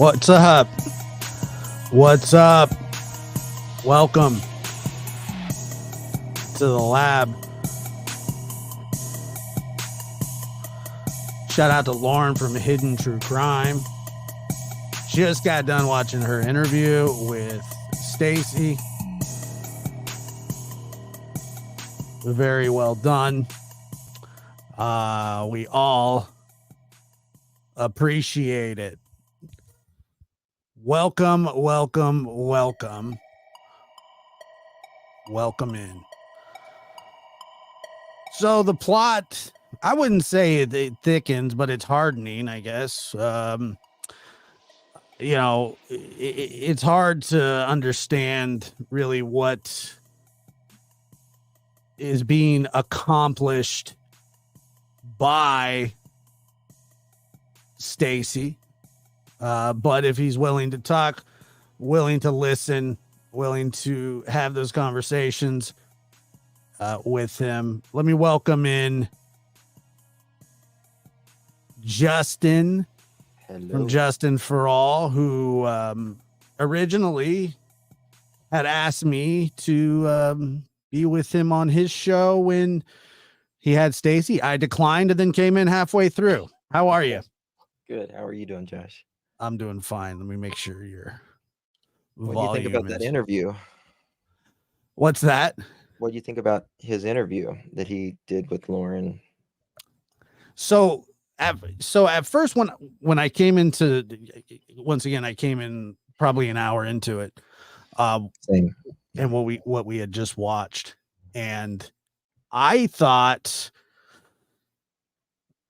What's up? What's up? Welcome to the lab. Shout out to Lauren from Hidden True Crime. Just got done watching her interview with Stacey. Very well done. We all appreciate it. Welcome, welcome, welcome. Welcome in. So the plot, I wouldn't say it thickens, but it's hardening, I guess. It's hard to understand really what is being accomplished by Stacey. But if he's willing to talk, willing to listen, willing to have those conversations with him, let me welcome in Justin. Hello. From Justin for All, who originally had asked me to be with him on his show when he had Stacey. I declined and then came in halfway through. How are you? Good. How are you doing, Josh? I'm doing fine. Let me make sure your What do you think about that interview? What's that? What do you think about his interview that he did with Lauren? So at first, when I came into, once again, I came in probably an hour into it, Same. and what we had just watched, and I thought,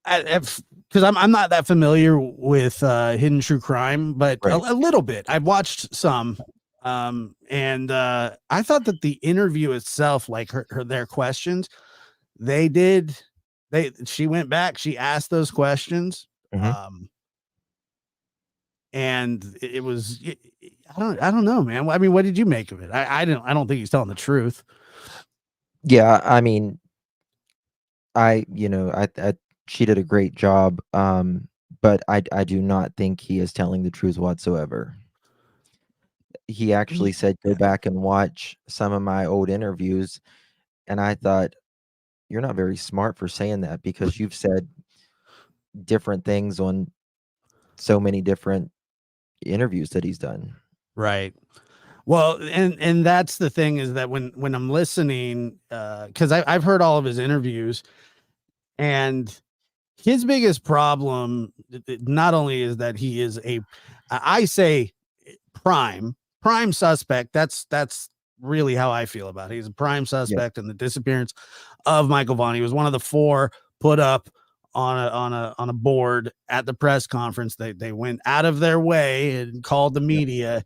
because I'm not that familiar with Hidden True Crime, but Right. a little bit. I've watched some, and I thought that the interview itself, like their questions, she went back, she asked those questions, and it was, I don't know, man. I mean, what did you make of it? I don't think he's telling the truth. Yeah, I mean, she did a great job, but I do not think he is telling the truth whatsoever. He actually said, go back and watch some of my old interviews, and I thought, you're not very smart for saying that, because you've said different things on so many different interviews that he's done. Right. Well, and that's the thing, is that when I'm listening, because I've heard all of his interviews, and his biggest problem not only is that he is I say prime suspect. That's really how I feel about it. He's a prime suspect in the disappearance of Michael Vaughan. He was one of the 4 put up on a board at the press conference. They went out of their way and called the media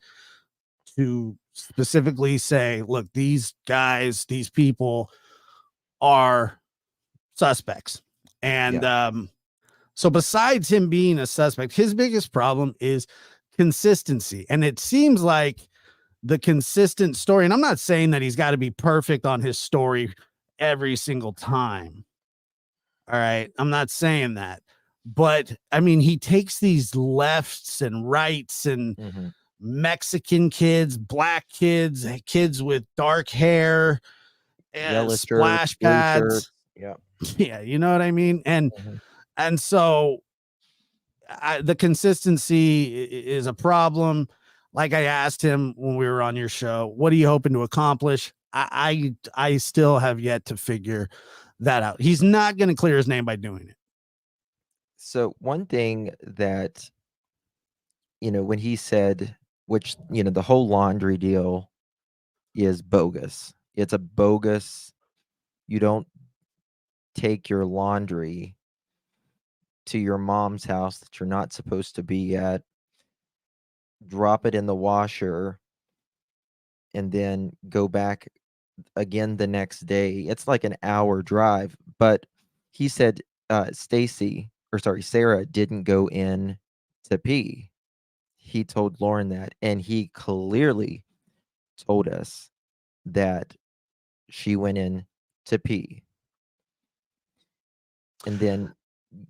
to specifically say, look, these guys, these people are suspects. And so besides him being a suspect, his biggest problem is consistency. And it seems like the consistent story, and I'm not saying that he's got to be perfect on his story every single time. All right. I'm not saying that. But I mean, he takes these lefts and rights and Mexican kids, black kids, kids with dark hair, Yellow splash shirts, blue pads. shirts. Yeah. Yeah. You know what I mean? And so the consistency is a problem. Like I asked him when we were on your show, what are you hoping to accomplish? I still have yet to figure that out. He's not going to clear his name by doing it. So one thing that, when he said, which, the whole laundry deal is bogus. It's a bogus. You don't take your laundry to your mom's house that you're not supposed to be at, drop it in the washer, and then go back again the next day. It's like an hour drive. But he said Sarah didn't go in to pee. He told Lauren that, and he clearly told us that she went in to pee. And then,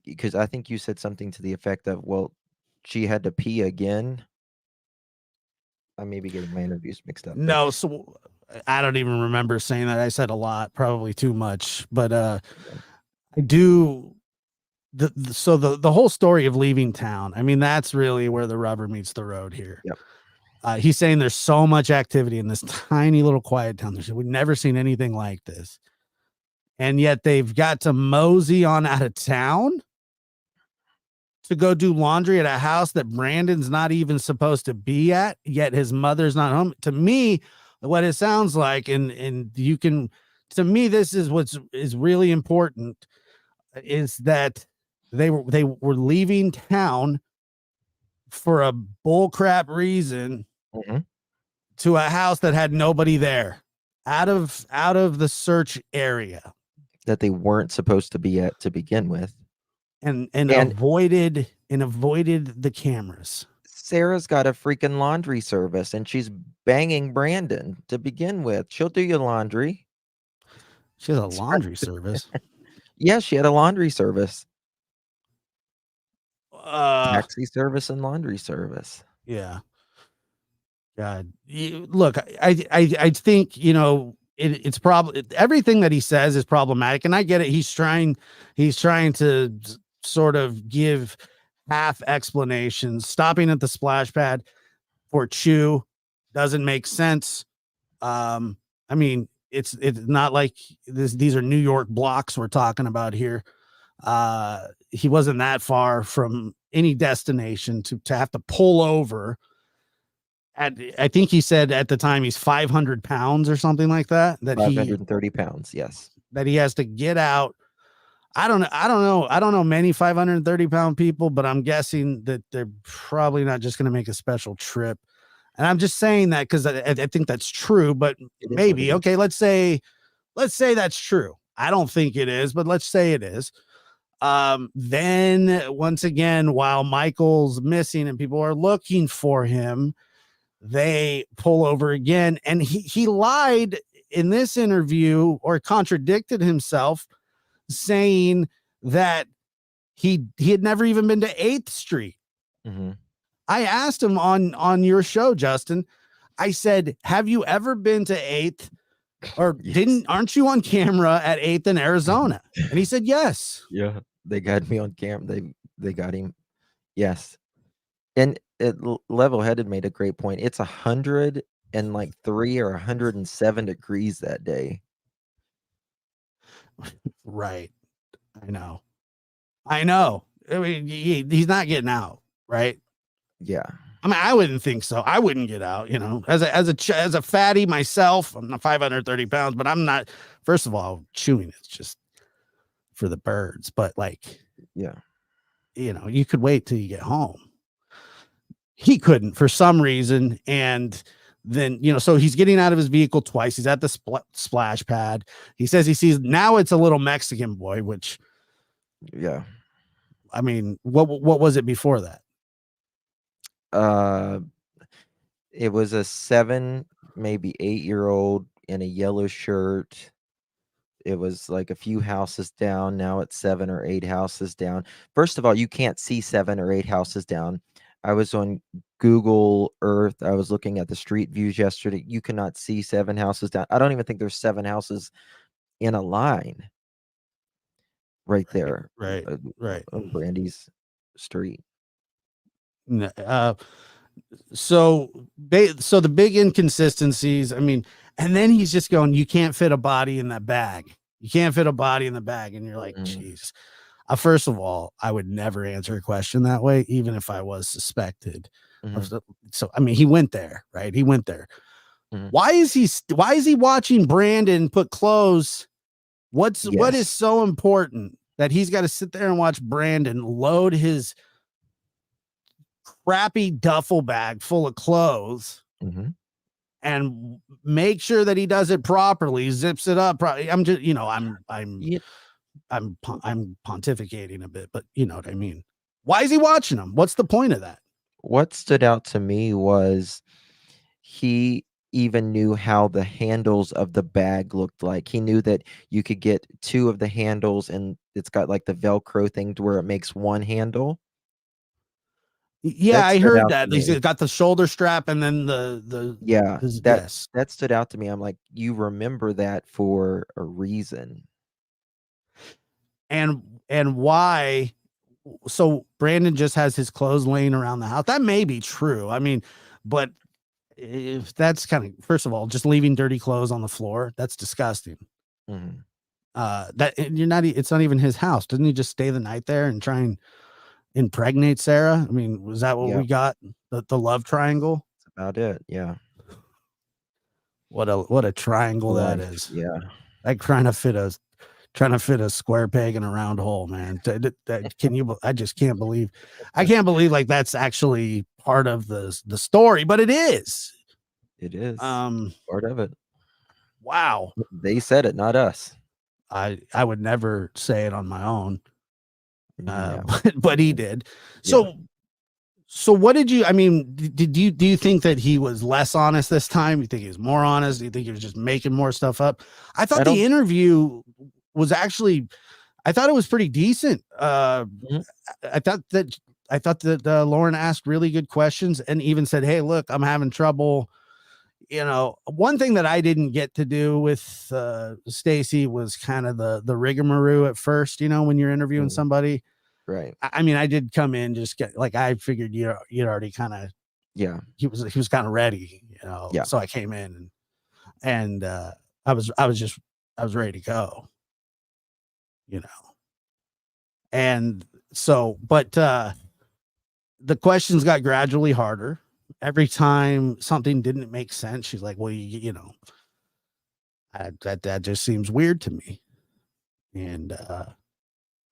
because I think you said something to the effect of, well, she had to pee again I may be getting my interviews mixed up, but No, so I don't even remember saying that. I said a lot, probably too much, but I do so the whole story of leaving town. I mean, that's really where the rubber meets the road here. yep. He's saying there's so much activity in this tiny little quiet town. We've never seen anything like this. And yet they've got to mosey on out of town to go do laundry at a house that Brandon's not even supposed to be at, yet his mother's not home. To me, what it sounds like, and you can, to me, this is what's is really important, is that they were leaving town for a bullcrap reason Mhm. to a house that had nobody there, out of the search area, That they weren't supposed to be at to begin with. and And avoided the cameras. Sarah's got a freaking laundry service, and she's banging Brandon to begin with. She'll do your laundry. She has a laundry service. Yeah, she had a laundry service. Uh, Taxi service and laundry service. yeah. God, look, I think, it's probably everything that he says is problematic, and I get it. He's trying to sort of give half explanations. Stopping at the splash pad for Chew doesn't make sense. I mean, it's not like these are New York blocks we're talking about here. He wasn't that far from any destination to have to pull over. I think he said at the time he's 500 pounds or something like that. 530 pounds. Yes. That he has to get out. I don't know many 530-pound people, but I'm guessing that they're probably not just going to make a special trip. And I'm just saying that because I think that's true, but maybe. Okay, let's say that's true. I don't think it is, but let's say it is. Then once again, while Michael's missing and people are looking for him, they pull over again, and he lied in this interview, or contradicted himself, saying that he had never even been to 8th Street. Mm-hmm. I asked him on your show, Justin. I said, "Have you ever been to 8th? Or Yes. aren't you on camera at 8th in Arizona?" And he said, "Yes." Yeah, they got me on camera. They got him. Yes. And Level-Headed made a great point. It's 103 or 107 degrees that day. Right. I know. I mean, he's not getting out, right? Yeah. I mean, I wouldn't think so. I wouldn't get out, as a fatty myself. I'm not 530 pounds, but I'm not. First of all, chewing is just for the birds. But Yeah. You could wait till you get home. He couldn't for some reason, and then so he's getting out of his vehicle twice. He's at the splash pad. He says he sees now it's a little Mexican boy, which, Yeah. I mean, what was it before that? It was a 7, maybe 8-year-old in a yellow shirt. It was like a few houses down. Now it's 7 or 8 houses down. First of all, you can't see 7 or 8 houses down. I was on Google Earth. I was looking at the street views yesterday. You cannot see 7 houses down. I don't even think there's 7 houses in a line right there. Right. On Brandy's street. So the big inconsistencies, I mean, and then he's just going, "You can't fit a body in that bag. You can't fit a body in the bag." And you're like, "Geez." First of all, I would never answer a question that way, even if I was suspected. So, I mean, he went there, right? He went there. Why is he watching Brandon put clothes? What is so important that he's got to sit there and watch Brandon load his crappy duffel bag full of clothes and make sure that he does it properly, zips it up? I'm just, I'm pontificating a bit, but you know what I mean. Why is he watching him? What's the point of that? What stood out to me was he even knew how the handles of the bag looked like. He knew that you could get 2 of the handles, and it's got like the Velcro thing to where it makes one handle. Yeah, That I stood heard out to that. He's me. got the shoulder strap and then the Yeah, yes. that stood out to me. I'm like, you remember that for a reason. And why? So Brandon just has his clothes laying around the house. That may be true. I mean, but if that's kind of, first of all, just leaving dirty clothes on the floor, that's disgusting. Mhm. That you're not, it's not even his house. Didn't he just stay the night there and try and impregnate Sarah? I mean, was that what Yep, we got? The love triangle? that's about it. Yeah. What a triangle that Life. is. Yeah. Like trying to fit a square peg in a round hole, man. Can you? I just can't believe. I can't believe like that's actually part of the story, but it is. It is Um. part of it. Wow. They said it, not us. I would never say it on my own. No. But he did. Yeah. So what did you? I mean, do you think that he was less honest this time? You think he was more honest? Do you think he was just making more stuff up? I thought I the don't. interview was actually. I thought it was pretty decent. Mhm. I thought that Lauren asked really good questions and even said, "Hey, look, I'm having trouble." You know, one thing that I didn't get to do with Stacey was kind of the rigmarole at first. You know, when you're interviewing Mhm. somebody. Right. I mean, I did come in just get like I figured you'd already kind of Yeah. he was kind of ready, you know. Yeah. So I came in and I was ready to go, you know. And so, but the questions got gradually harder. Every time something didn't make sense, she's like, "Well, you know, that just seems weird to me." And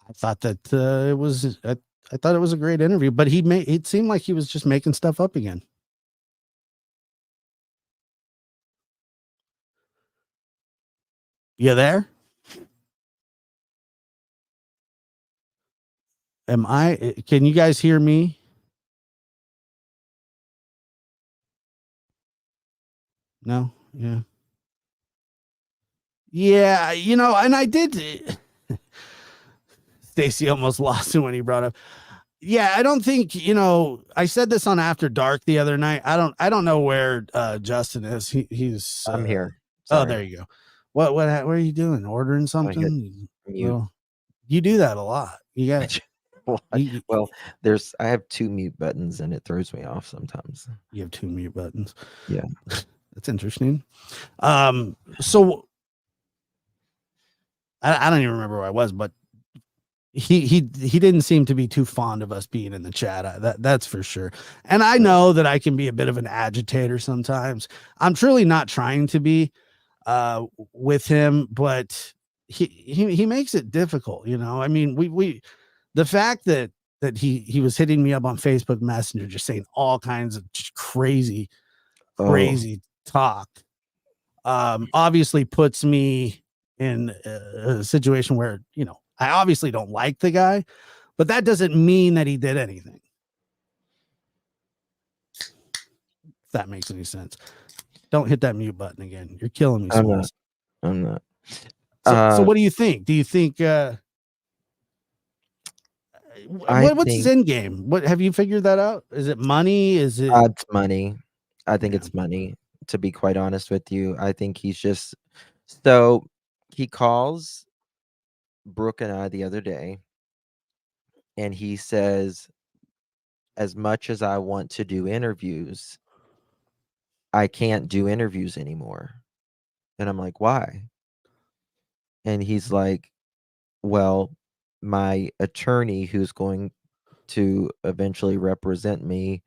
I thought that it was I thought it was a great interview, but it seemed like he was just making stuff up again. You there? Can you guys hear me? No? Yeah. Yeah, you know, and I did Stacey almost lost it when he brought up. Yeah, I don't think, you know, I said this on After Dark the other night. I don't know where Justin is. He's I'm here. oh, Sorry. there you go. What are you doing? Ordering I hit something? mute. Well, you do that a lot. You got What? you, Well, I have 2 mute buttons and it throws me off sometimes. you have two mute buttons. Yeah. That's interesting. So I don't even remember where I was, but he didn't seem to be too fond of us being in the chat. That's for sure. And I Right. know that I can be a bit of an agitator sometimes. I'm truly not trying to be with him, but he makes it difficult, you know. I mean, we the fact that he was hitting me up on Facebook Messenger just saying all kinds of just Oh, crazy talk obviously puts me in a situation where, you know, I obviously don't like the guy, but that doesn't mean that he did anything. If that makes any sense. Don't hit that mute button again. You're killing me, I'm not. Smalls. I'm not. So Uh, what do you think? Do you think I what's his think end game? What have you figured that out? Is it money? Is it it's money. I think yeah. it's money, to be quite honest with you. I think he's just so he calls Brooke and I the other day, and he says, "As much as I want to do interviews, I can't do interviews anymore." And I'm like, "Why?" And he's like, "Well, my attorney who's going to eventually represent me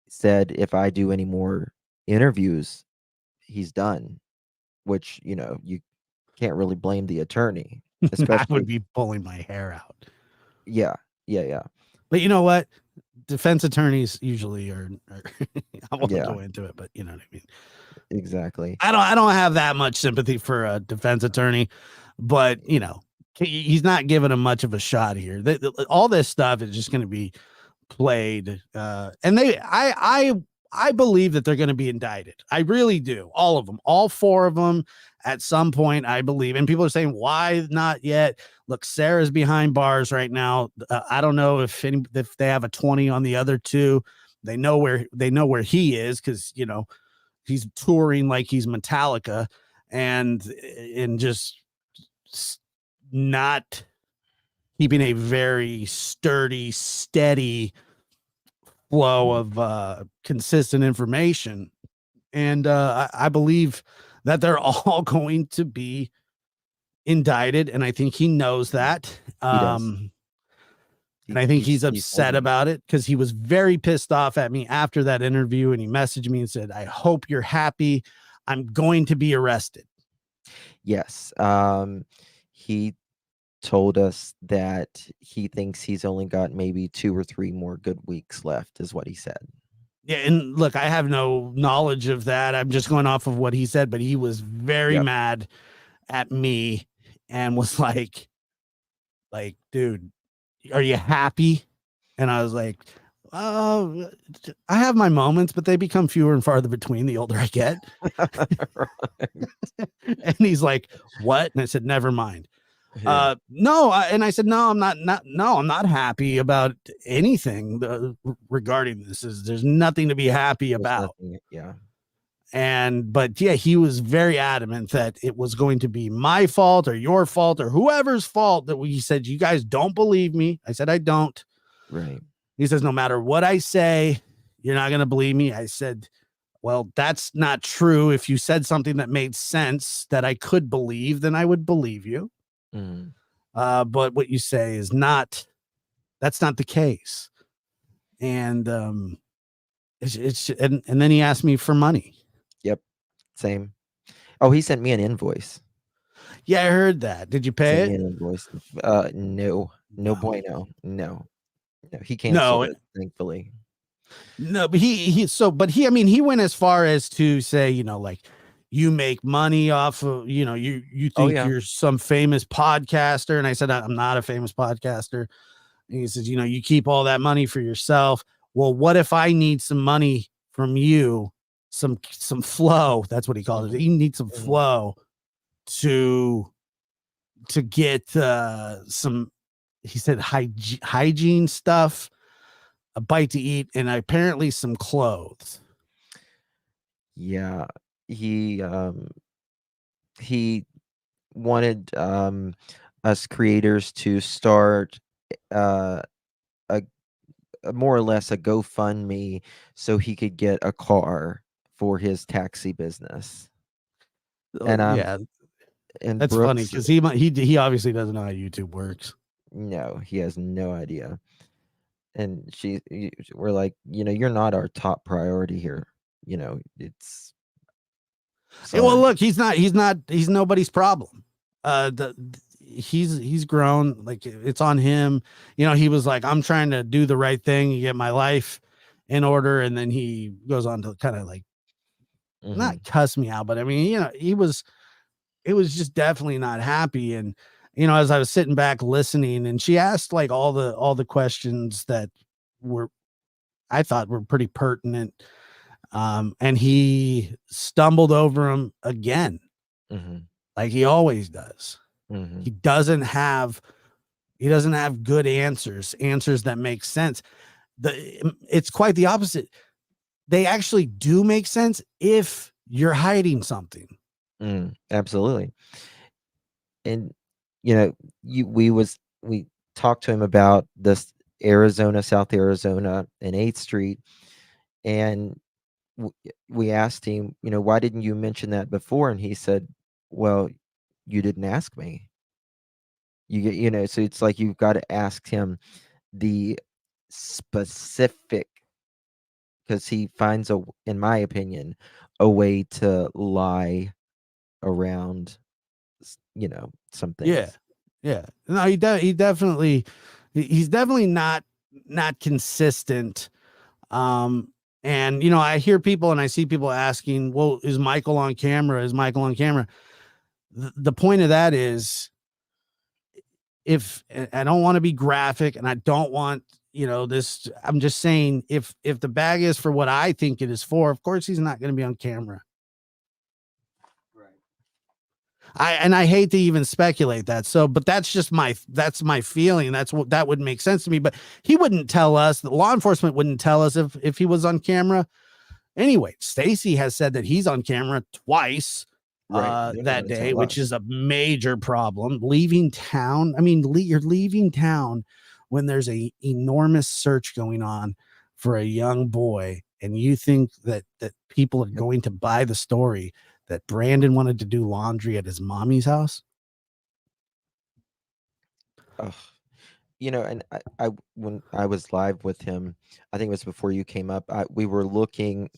said if I do any more interviews, he's done," which, you can't really blame the attorney, I would especially. be pulling my hair out. Yeah. Yeah, yeah. But you know what? Defense attorneys usually are I won't Yeah, go into it, but you know what I mean. exactly. I don't have that much sympathy for a defense attorney, but you know, he's not giving him much of a shot here. All this stuff is just going to be played, and I believe that they're going to be indicted. I really do. All of them, all 4 of them at some point, I believe. And people are saying, why not yet? Look, Sarah's behind bars right now. I don't know if they have a 20 on the other 2. They know where he is, because, he's touring like he's Metallica, and just not keeping a very sturdy, steady flow of consistent information. And I believe that they're all going to be indicted, and I think he knows that. He does. And I think he's upset about it, because he was very pissed off at me after that interview, and he messaged me and said, I hope you're happy. I'm going to be arrested. Yes. He told us that he thinks he's only got maybe 2 or 3 more good weeks left, is what he said. Yeah, and look, I have no knowledge of that. I'm just going off of what he said, but he was very mad at me and was like, dude, are you happy? And I was like, oh, I have my moments, but they become fewer and farther between the older I get. And he's like, what? And I said, never mind. Yeah. No. And I said, no, I'm not happy about anything regarding this. There's nothing to be happy about. Yeah. But he was very adamant that it was going to be my fault or your fault or whoever's fault. That he said, you guys don't believe me. I said, I don't. Right. He says, no matter what I say, you're not going to believe me. I said, well, that's not true. If you said something that made sense that I could believe, then I would believe you. Mm. But what you say is that's not the case. And and then he asked me for money. Yep. Same. Oh, he sent me an invoice. Yeah, I heard that. Did you pay it? Sent me an invoice. No bueno. No, he canceled it, thankfully. No, but he went as far as to say, like, you make money off of, you think you're some famous podcaster. And I said, I'm not a famous podcaster. And he says, you keep all that money for yourself. Well, what if I need some money from you? Some flow. That's what he called it. You need some flow to get some, he said, hygiene stuff, a bite to eat, and apparently some clothes. Yeah, he wanted us creators to start a more or less a GoFundMe so he could get a car for his taxi business. And and that's Brooks, funny, because he obviously doesn't know how YouTube works. No, he has no idea. And we're like, you're not our top priority here. It's. Hey, well, look, he's nobody's problem. He's grown. Like, it's on him. He was like, I'm trying to do the right thing and get my life in order. And then he goes on to kind of like, not cuss me out, but I mean, it was just definitely not happy. And, as I was sitting back listening, and she asked like all the questions that I thought were pretty pertinent. And he stumbled over him again, like he always does. He doesn't have good answers that make sense. It's quite the opposite. They actually do make sense if you're hiding something. Absolutely. And we talked to him about this South Arizona and 8th Street, and we asked him, why didn't you mention that before? And he said, well, you didn't ask me. So it's like you've got to ask him the specific, because he finds in my opinion, a way to lie around, some things. Yeah. No, he's definitely not consistent. And I hear people and I see people asking, well, is Michael on camera? The point of that is, if I don't want to be graphic, and I don't want this, I'm just saying, if the bag is for what I think it is for, of course he's not going to be on camera. I hate to even speculate that. So, but that's my feeling. That would make sense to me. But he wouldn't tell us. The law enforcement wouldn't tell us if he was on camera. Anyway, Stacey has said that he's on camera twice Right. They're not that gonna day, tell which us. is a major problem. Leaving town. I mean, you're leaving town when there's a enormous search going on for a young boy, and you think that people are going to buy the story that Brandon wanted to do laundry at his mommy's house. Ugh. And I when I was live with him, I think it was before you came up. We were looking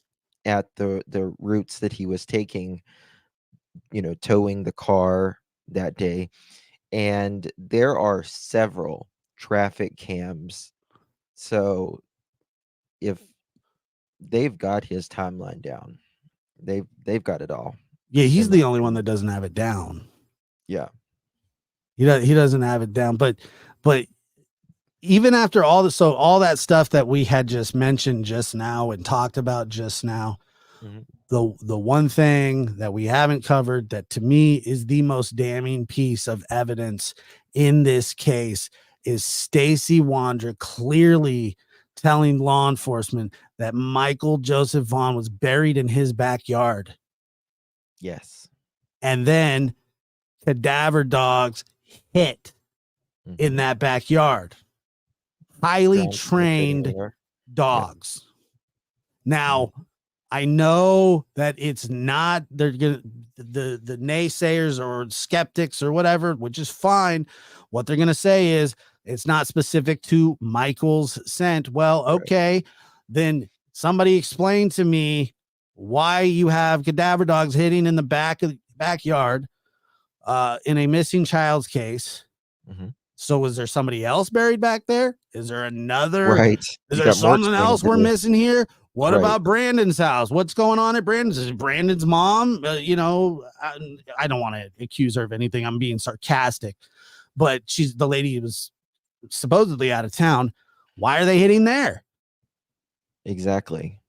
at the routes that he was taking, towing the car that day, and there are several traffic cams. So if they've got his timeline down, they've got it all. Yeah, he's In my the only one opinion. that doesn't have it down. Yeah. He doesn't have it down. But even after all that stuff that we had just mentioned just now and talked about just now, Mhm. the one thing that we haven't covered that to me is the most damning piece of evidence in this case is Stacey Wondra clearly telling law enforcement that Michael Joseph Vaughan was buried in his backyard. Yes. And then cadaver dogs hit in Mhm. that backyard. Highly Ground penetrating trained radar. Yep. dogs. Mhm. Now, I know that it's not, they're gonna, the naysayers or skeptics or whatever, which is fine. What they're gonna say is it's not specific to Michael's scent. Well, Right. okay, then somebody explain to me why you have cadaver dogs hitting in the backyard in a missing child's case. Mhm. So is there somebody else buried back there? Is there another? Right. Is You there got more something explaining else to we're do. missing here? What Right. about Brandon's house? What's going on at Brandon's? Is Brandon's mom? I don't want to accuse her of anything. I'm being sarcastic, but the lady was supposedly out of town. Why are they hitting there? Exactly.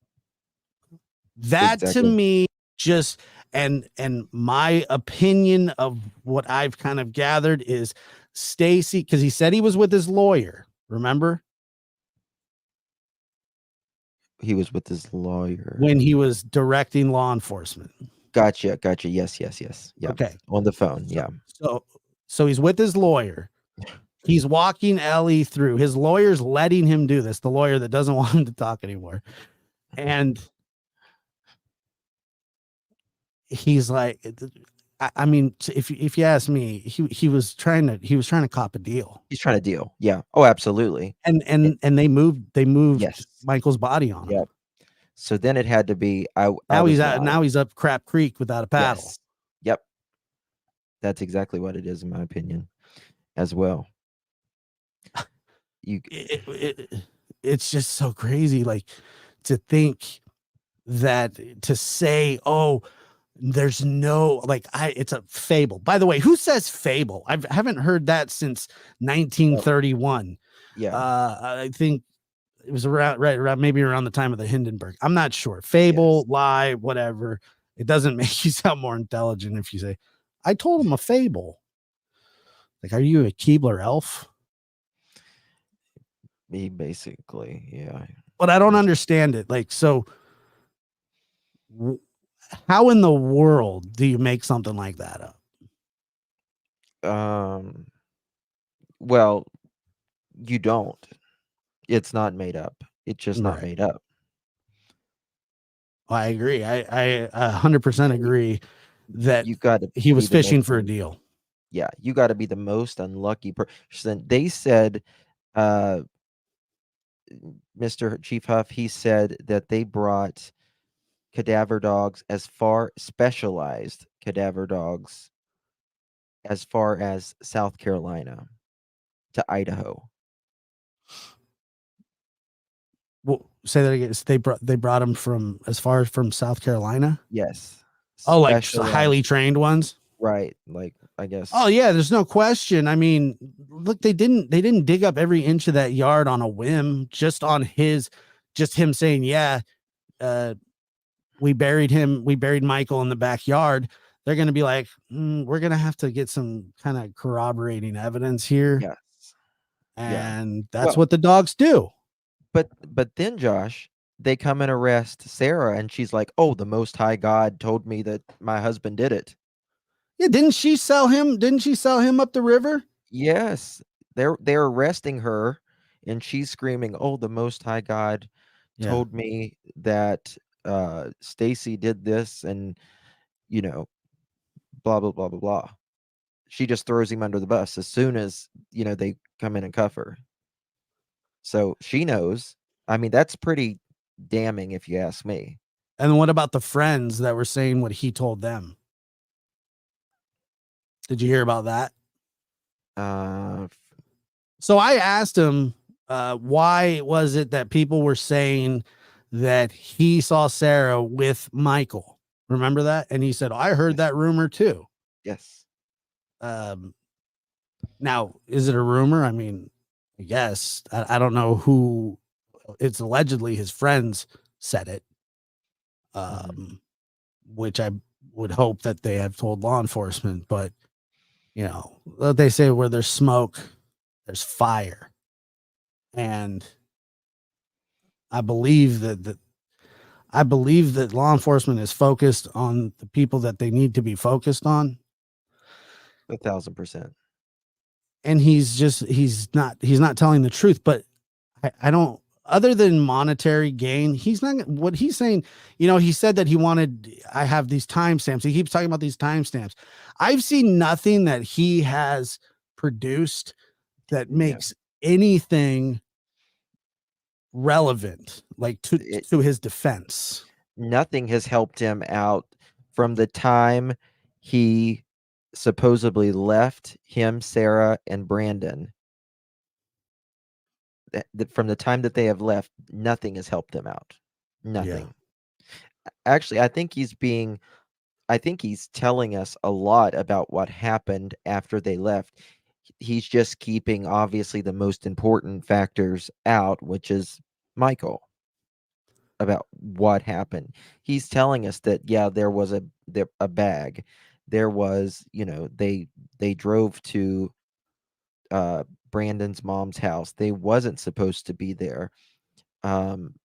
That to Exactly. me just and my opinion of what I've kind of gathered is Stacey, because he said he was with his lawyer. Remember? He was with his lawyer. When he was directing law enforcement. Gotcha. Yes. Yeah. Okay. On the phone. So, Yeah. so, so he's with his lawyer. He's walking Ellie through. His lawyer's letting him do this, the lawyer that doesn't want him to talk anymore. And he's like, I mean, if you ask me, he was trying to cop a deal. He's trying to deal. Yeah. Oh, absolutely. And And they moved yes. Michael's body on him. Yep. So then it had to be I Now was he's live. now he's up Crap Creek without a paddle. Yes. Yep. That's exactly what it is, in my opinion, as well. It's just so crazy, like to think that to say, oh, there's no it's a fable. By the way, who says fable? I haven't heard that since 1931. Yeah. I think it was around maybe around the time of the Hindenburg. I'm not sure. Fable, Yes. lie, whatever. It doesn't make you sound more intelligent if you say, I told him a fable. Like, are you a Keebler elf? Me basically, yeah. But I don't understand it. Like, so how in the world do you make something like that up? Well, you don't. It's not made up. It's just not Right. made up. I agree. I 100% agree that You got to he was fishing for a deal. Yeah, you got to be the most unlucky person. They said, Mr. Chief Huff, he said that they brought cadaver dogs specialized cadaver dogs as far as South Carolina to Idaho. Well, say that again. They brought him from as far as from South Carolina. Yes. Oh, like Specialized, highly trained ones. right? Like I guess. Oh yeah, there's no question. I mean, look, they didn't dig up every inch of that yard on a whim, just him saying, yeah, uh, we buried Michael in the backyard. They're gonna be like, we're gonna have to get some kind of corroborating evidence here. Yes. Yeah. And that's Well, what the dogs do. but then Josh, they come and arrest Sarah, and she's like, "Oh, the Most High God told me that my husband did it." Yeah, didn't she sell him up the river? Yes, they're arresting her, and she's screaming, "Oh, the Most High God Yeah. told me that Stacey did this, and you know, blah blah blah blah blah." She just throws him under the bus as soon as they come in and cuff her. So she knows. I mean, that's pretty damning, if you ask me. And what about the friends that were saying what he told them? Did you hear about that? Uh, So I asked him, why was it that people were saying that he saw Sarah with Michael? Remember that? And he said, I heard yes, that rumor too. yes. Um, Now, is it a rumor? I mean, I guess I don't know who. It's allegedly his friends said it, Mhm. which I would hope that they have told law enforcement. But they say where there's smoke, there's fire, and I believe that law enforcement is focused on the people that they need to be focused on. 1,000%. And he's not telling the truth. But I don't, other than monetary gain, he's not what he's saying. He said that I have these timestamps. He keeps talking about these timestamps. I've seen nothing that he has produced that Yeah. makes anything relevant, like to It, to his defense. nothing has helped him out from the time he supposedly left him, Sarah, and Brandon. From the time that they have left, nothing has helped them out. Yeah. Nothing. Actually, I think he's telling us a lot about what happened after they left. He's just keeping obviously the most important factors out, which is Michael, about what happened. He's telling us that yeah, there was a bag. There was, they drove to Brandon's mom's house. They wasn't supposed to be there. Um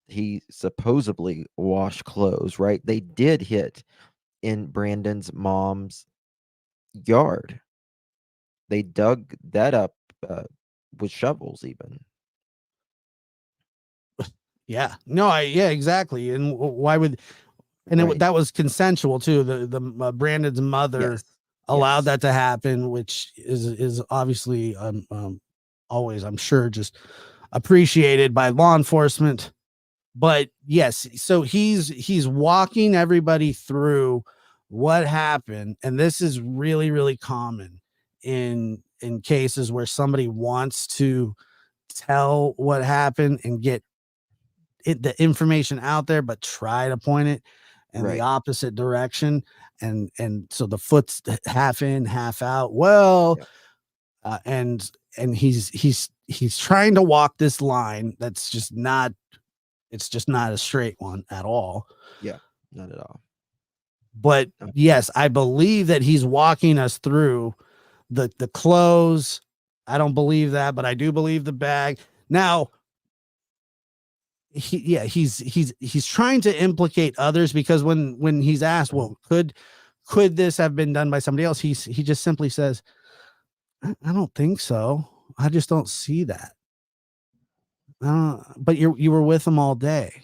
he supposedly washed clothes, right? They did hit in Brandon's mom's yard. They dug that up with shovels, even. Yeah. No, yeah, exactly. And why would, Right. that was consensual too. The Brandon's Yes. mother allowed Yes. that to happen, which is obviously always, I'm sure, just appreciated by law enforcement. But yes, so he's walking everybody through what happened, and this is really, really common in cases where somebody wants to tell what happened and get the information out there, but try to point it in the Right. opposite direction. And so the foot's half in, half out. Well, Yeah. and he's trying to walk this line that's just not, it's just not a straight one at all. Yeah. Not at all. But No. yes, I believe that he's walking us through the clothes. I don't believe that, but I do believe the bag. Now, he's trying to implicate others, because when he's asked, well, could this have been done by somebody else, he just simply says, I don't think so. I just don't see that. But you were with him all day,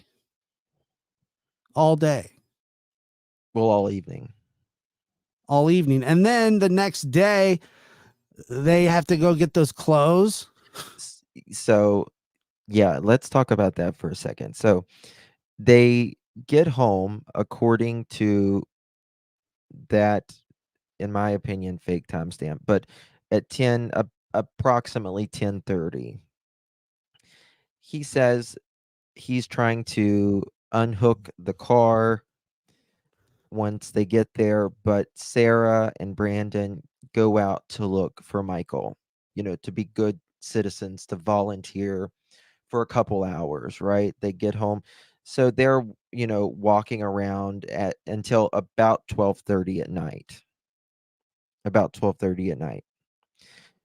Well, all evening. all evening, and then the next day they have to go get those clothes. So, yeah, let's talk about that for a second. So, they get home according to that, in my opinion, fake timestamp, but at approximately 10:30. He says he's trying to unhook the car. once they get there, but Sarah and Brandon go out to look for Michael, to be good citizens, to volunteer for a couple hours, right? They get home. So they're, walking around at until about 12:30 at night. About 12:30 at night.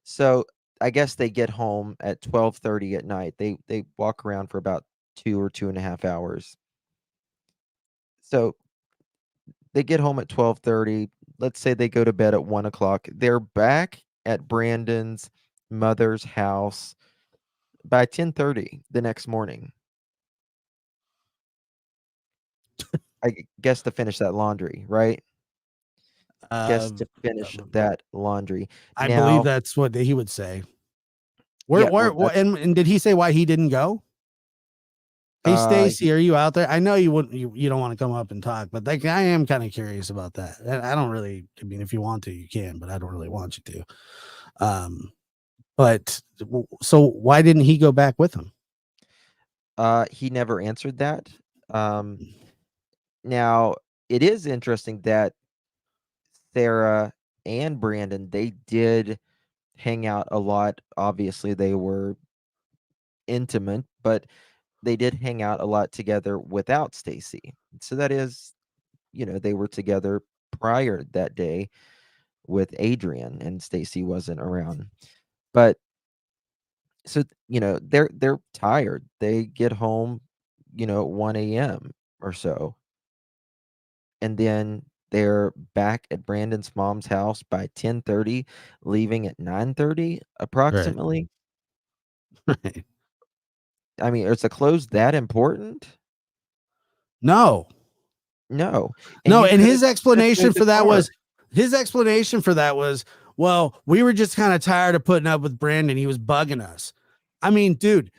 So I guess they get home at 12:30 at night. They walk around for about 2 or 2.5 hours. So they get home at 12:30. Let's say they go to bed at 1 o'clock. They're back at Brandon's mother's house by 10:30 the next morning. I guess to finish that laundry, right? Guess to finish Um, that laundry. I believe Now, that's what he would say. yeah, well, that's And did he say why he didn't go? Hey, he, Stacey, are you out there? I know you wouldn't, you don't want to come up and talk, but like, I am kind of curious about that. I don't really, I mean, if you want to, you can, but I don't really want you to. But so why didn't he go back with him? he never answered that. Now it is interesting that Sarah and Brandon, they did hang out a lot. Obviously, they were intimate, but they did hang out a lot together without Stacey. So that is, they were together prior that day with Adrian and Stacey wasn't around. But so, they're tired. They get home, at 1 a.m. or so. And then they're back at Brandon's mom's house by 10:30, leaving at 9:30 Right. approximately. Right. I mean, is a close that important? No, No. And no. you And could have his just explanation towed the for that car. was well, we were just kind of tired of putting up with Brandon. He was bugging us. I mean, dude,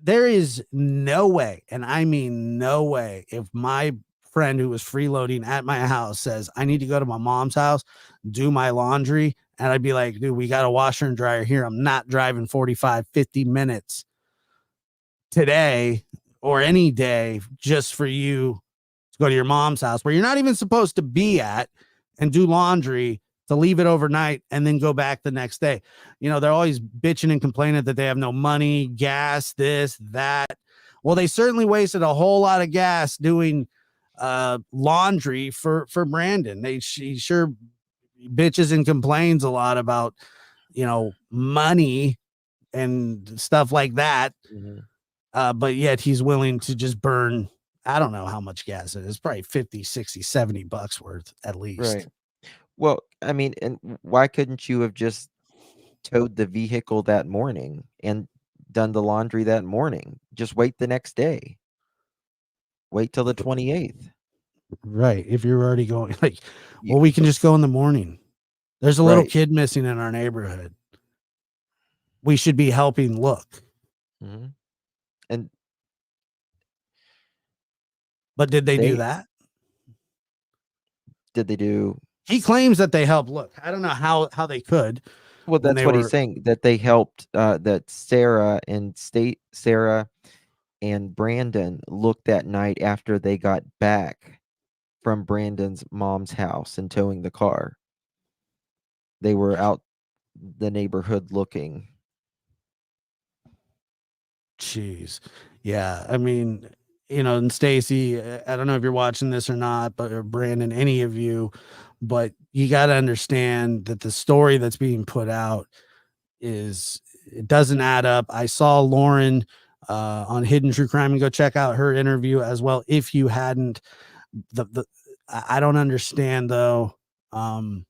there is no way, and I mean no way, if my friend who was freeloading at my house says, I need to go to my mom's house, do my laundry, and I'd be like, dude, we got a washer and dryer here. I'm not driving 45, 50 minutes today or any day just for you to go to your mom's house where you're not even supposed to be at and do laundry, to leave it overnight and then go back the next day. They're always bitching and complaining that they have no money, gas, this, that. Well, they certainly wasted a whole lot of gas doing laundry for Brandon. She sure bitches and complains a lot about, money and stuff like that. Mhm. But yet he's willing to just burn, I don't know how much gas it is, probably 50, 60, $70 worth at Right. least. Well, I mean, and why couldn't you have just towed the vehicle that morning and done the laundry that morning? Just wait the next day. Wait till the 28th. Right. If you're already going, like, You, well, we can just go in the morning. There's a little right. kid missing in our neighborhood. We should be helping look. Mhm. And But did they do they that? did they do He claims that they helped look. I don't know how they could well, when that's they what he's were. saying, that they helped, that Sarah and Brandon looked that night after they got back from Brandon's mom's house and towing the car. They were out the neighborhood looking. Jeez. Yeah. I mean, and Stacey, I don't know if you're watching this or not, but or Brandon, any of you, but you got to understand that the story that's being put out is, it doesn't add up. I saw Lauren on Hidden True Crime, and go check out her interview as well if you hadn't. The I don't understand though. Um,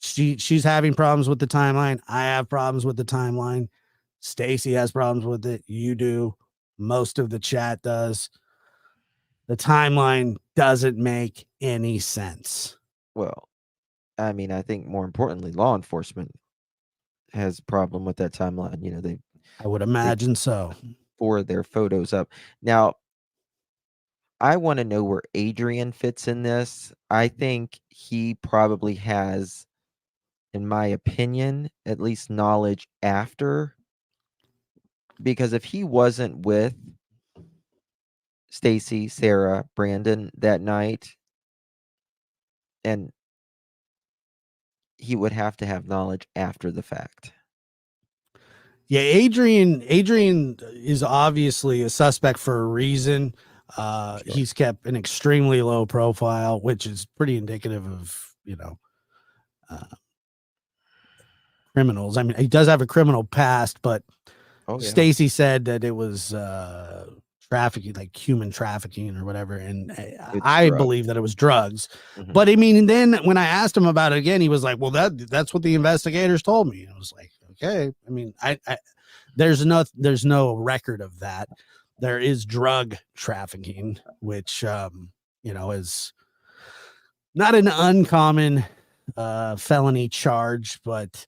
she's having problems with the timeline. I have problems with the timeline. Stacey has problems with it. You do. Most of the chat does. The timeline doesn't make any sense. Well, I mean, I think more importantly, law enforcement has a problem with that timeline. I would They imagine so. forward their photos up. Now, I want to know where Adrian fits in this. I think he probably has, in my opinion, at least knowledge after, because if he wasn't with Stacy, Sarah, Brandon that night, and he would have to have knowledge after the fact. Yeah, Adrian is obviously a suspect for a reason. Sure. He's kept an extremely low profile, which is pretty indicative of, uh, criminals. I mean, he does have a criminal past, but Oh yeah. Stacey said that it was trafficking, like human trafficking or whatever, and It's I drugs. believe that it was drugs. Hmm. But I mean, then when I asked him about it again, he was like, "Well, that's what the investigators told me." I was like, "Okay." I mean, I there's no record of that. There is drug trafficking, which is not an uncommon felony charge, but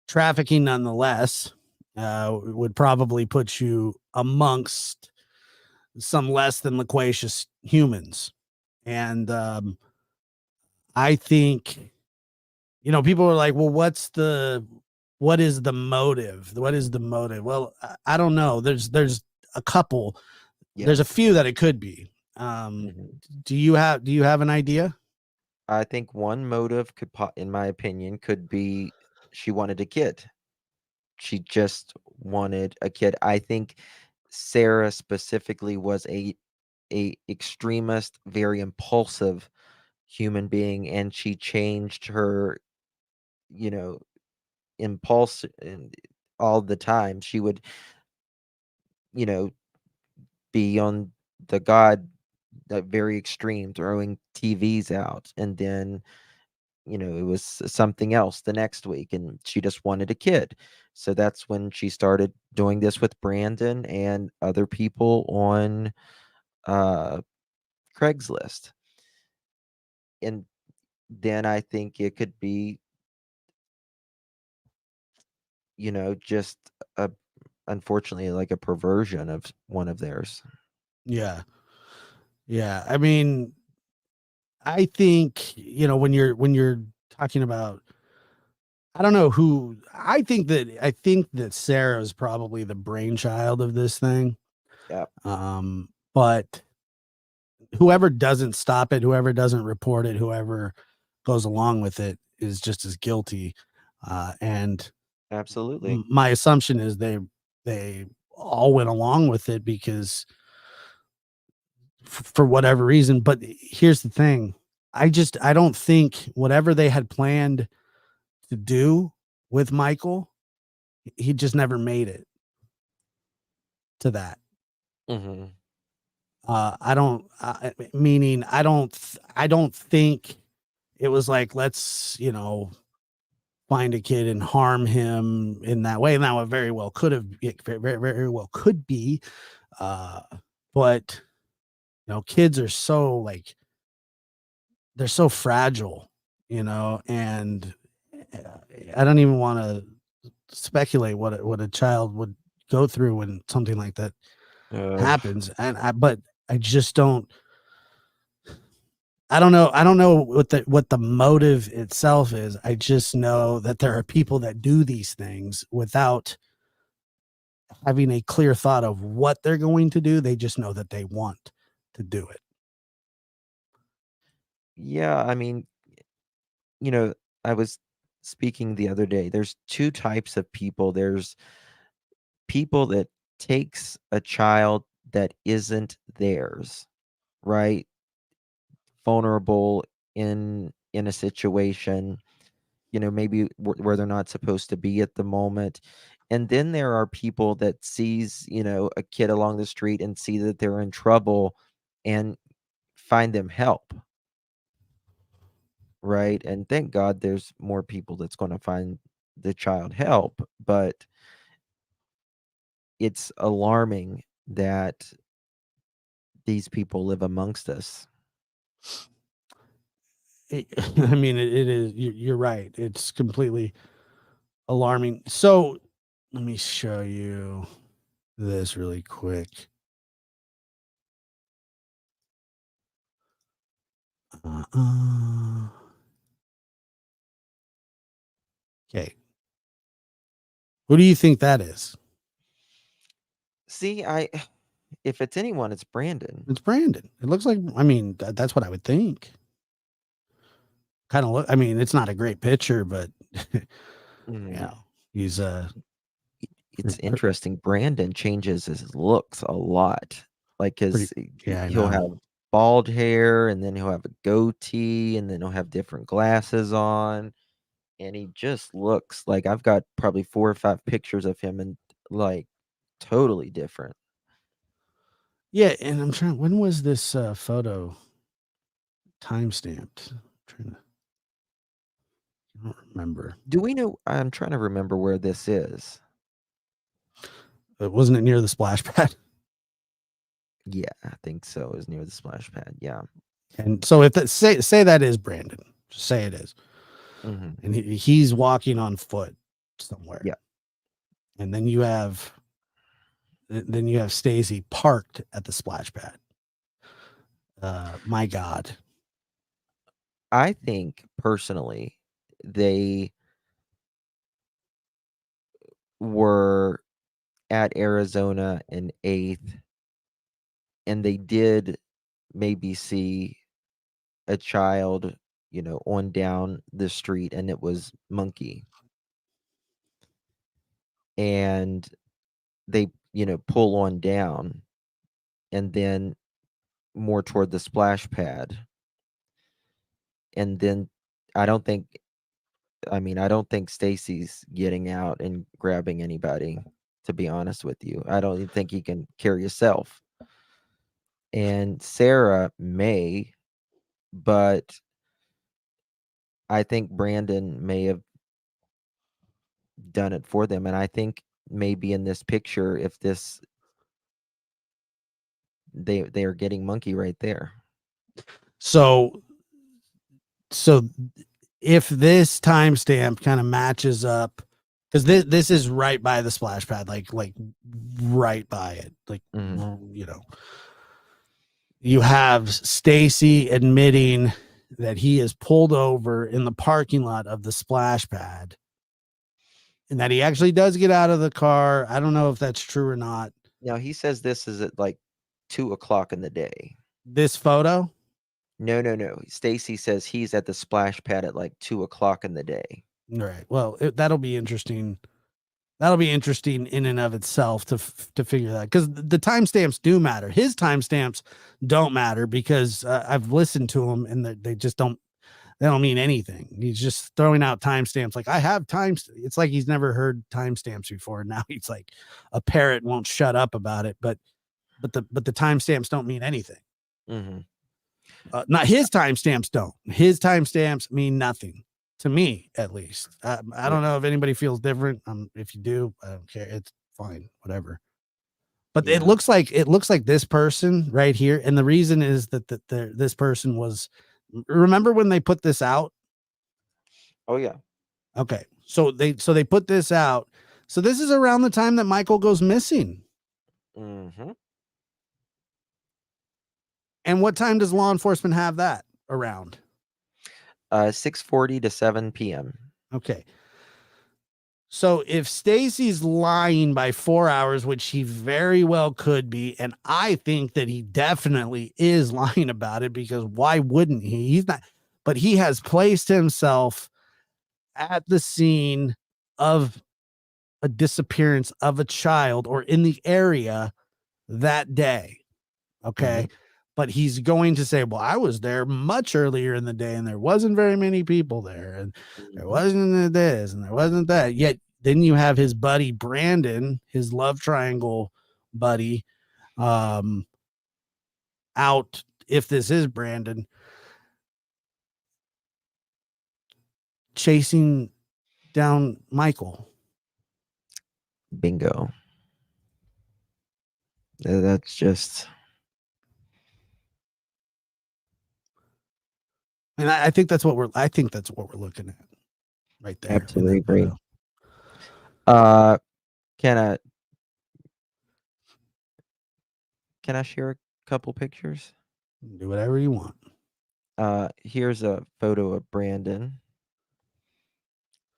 trafficking nonetheless would probably put you amongst some less than loquacious humans. And I think, people are like, well, what is the motive? What is the motive? Well, I don't know. There's a couple, there's a Yes. few that it could be. Um, Hmm. do you have an idea? I think one motive in my opinion, could be she wanted a kid. She just wanted a kid. I think Sarah specifically was a extremist, very impulsive human being, and she changed her, you know, impulse and all the time. She would, you know, be on the god that very extreme, throwing TVs out, and then it was something else the next week, and she just wanted a kid. So that's when she started doing this with Brandon and other people on uh, Craigslist. And then I think it could be, just a unfortunately like a perversion of one of theirs. Yeah. Yeah. I mean, I think, when you're talking about, I don't know who, I think that Sarah is probably the brainchild of this thing. Yeah, But whoever doesn't stop it, whoever doesn't report it, whoever goes along with it is just as guilty. And absolutely. my assumption is they all went along with it because for whatever reason. But here's the thing: I don't think whatever they had planned to do with Michael, he just never made it to that. Hmm. I don't, meaning I don't think it was like, let's, find a kid and harm him in that way. Now it very well could have, it very well could be, uh, but kids are so like, they're so fragile, and uh, I don't even want to speculate what a child would go through when something like that Uh, happens. But I just don't. I don't know what the motive itself is. I just know that there are people that do these things without having a clear thought of what they're going to do. They just know that they want to do it. yeah, I mean, you know, I was speaking the other day. There's two types of people. There's people that takes a child that isn't theirs, right? Vulnerable in a situation, maybe where they're not supposed to be at the moment. And then there are people that sees, a kid along the street and see that they're in trouble and find them help, right? And thank God there's more people that's going to find the child help, but it's alarming that these people live amongst us. I mean, it is. You're right. It's completely alarming. So let me show you this really quick. Uh, okay, who do you think that is? See, I if it's anyone, it's Brandon. It's Brandon. It looks like. I mean, that's what I would think. kind of look. I mean, it's not a great picture, but Mhm. he's It's interesting. Brandon changes his looks a lot. Like pretty. his Yeah, I he'll know. have bald hair, and then he'll have a goatee, and then he'll have different glasses on, and he just looks like I've got probably 4 or 5 pictures of him and like totally different. Yeah, and I'm trying. When was this photo time stamped? I don't remember. Do we know I'm trying to remember where this is. Wasn't it near the splash pad? Yeah, I think so. It was near the splash pad. Yeah. And so if that say that is Brandon, just say it is, Mhm. and he's walking on foot somewhere, Yeah. and then you have Stacey parked at the splash pad. My God. I think personally they were at Arizona in 8th, and they did maybe see a child, on down the street, and it was Monkey. And they, pull on down and then more toward the splash pad. And then I don't think I don't think Stacy's getting out and grabbing anybody, to be honest with you. I don't even think he can carry himself. And Sarah may, but I think Brandon may have done it for them. And I think maybe in this picture, if this they are getting Monkey right there. So so if this timestamp kind of matches up, because this is right by the splash pad, like right by it, like Mhm. you have Stacey admitting that he is pulled over in the parking lot of the splash pad, and that he actually does get out of the car. I don't know if that's true or not. Now he says this is at like 2 o'clock in the day. This photo, No, no, no. Stacy says he's at the splash pad at like 2 o'clock in the day. right? Well, that'll be interesting. That'll be interesting in and of itself to figure that, because the timestamps do matter. His timestamps don't matter because I've listened to them and they just don't. They don't mean anything. He's just throwing out timestamps like I have times. It's like he's never heard timestamps before. Now he's like a parrot, won't shut up about it. But the timestamps don't mean anything. Mhm. Not his timestamps don't. His timestamps mean nothing to me, at least. I Yeah. don't know if anybody feels different. If you do, I don't care. It's fine, whatever. But Yeah. it looks like this person right here, and the reason is that this person was. Remember when they put this out? Oh yeah. Okay, so they put this out. So this is around the time that Michael goes missing. Mhm. And what time does law enforcement have that around? 6:40 to 7 p.m. Okay. So if Stacy's lying by 4 hours, which he very well could be, and I think that he definitely is lying about it, because why wouldn't he? He's not, but he has placed himself at the scene of a disappearance of a child or in the area that day. Okay. Mhm. But he's going to say, well, I was there much earlier in the day and there wasn't very many people there. And there Mhm. wasn't this and there wasn't that. Yet then you have his buddy Brandon, his love triangle buddy, um, out, if this is Brandon, chasing down Michael. Bingo. That's just And I think that's what we're looking at right there in absolutely that agree. photo. Uh, can I can I share a couple pictures? Do whatever you want. Here's a photo of Brandon.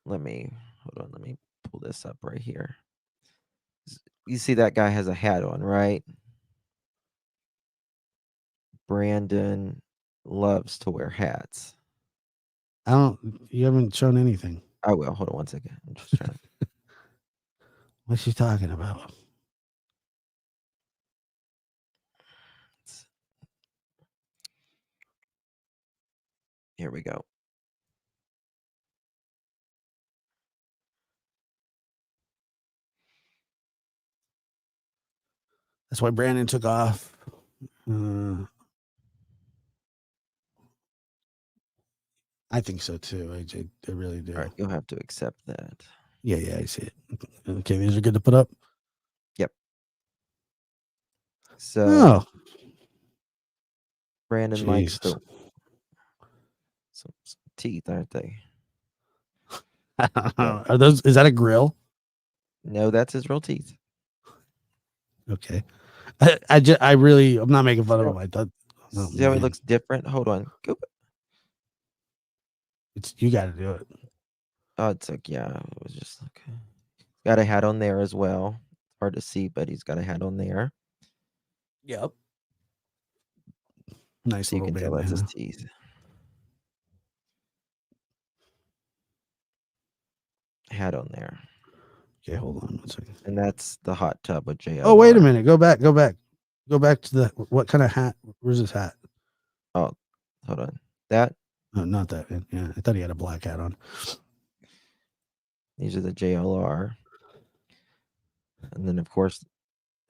Hold on. Let me pull this up right here. You see that guy has a hat on, right? Brandon loves to wear hats. You haven't shown anything. I will. Hold on one second. I'm just trying. What's she talking about? Here we go. That's why Brandon took off. I think so too. I really do. All right, you'll have to accept that. Yeah, I see it. Okay, these are good to put up. Yep. So Oh, Brandon likes Jesus. some teeth, aren't they? Are those? Is that a grill? No, that's his real teeth. Okay. I'm not making fun of him. I thought. Oh, See how he man. looks different? Hold on. Go. You got to do it. Oh, it's like, yeah, it was just okay. Got a hat on there as well. Hard to see, but he's got a hat on there. Yep. Nice So you little can tell that's his bandana. teeth. Hat on there. Okay, hold on 1 second. And that's the hot tub with JLR. Oh, wait a minute. Go back. Go back to the what kind of hat? Where's his hat? Oh, hold on. That? No, not that. Yeah, I thought he had a black hat on. These are the JLR. And then, of course,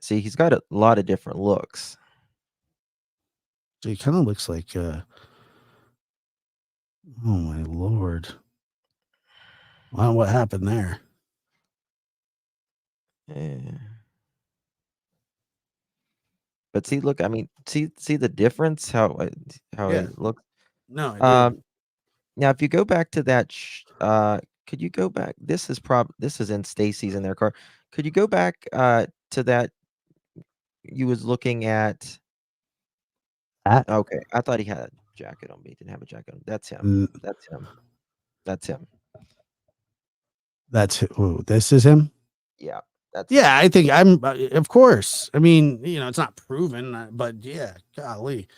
see, he's got a lot of different looks. So he kind of looks like, oh my Lord. Wow, what happened there? Yeah. But see, look, I mean, see the difference, how Yeah. it looks. No, I do. Now, if you go back to that, could you go back? This is in Stacey's in their car. Could you go back to that? You was looking at. Hat? Okay, I thought he had a jacket on, but he didn't have a jacket on. That's him. Mm, That's him. That's him. this is him? Yeah, that's him. Yeah, I think of course. I mean, it's not proven, but yeah, golly.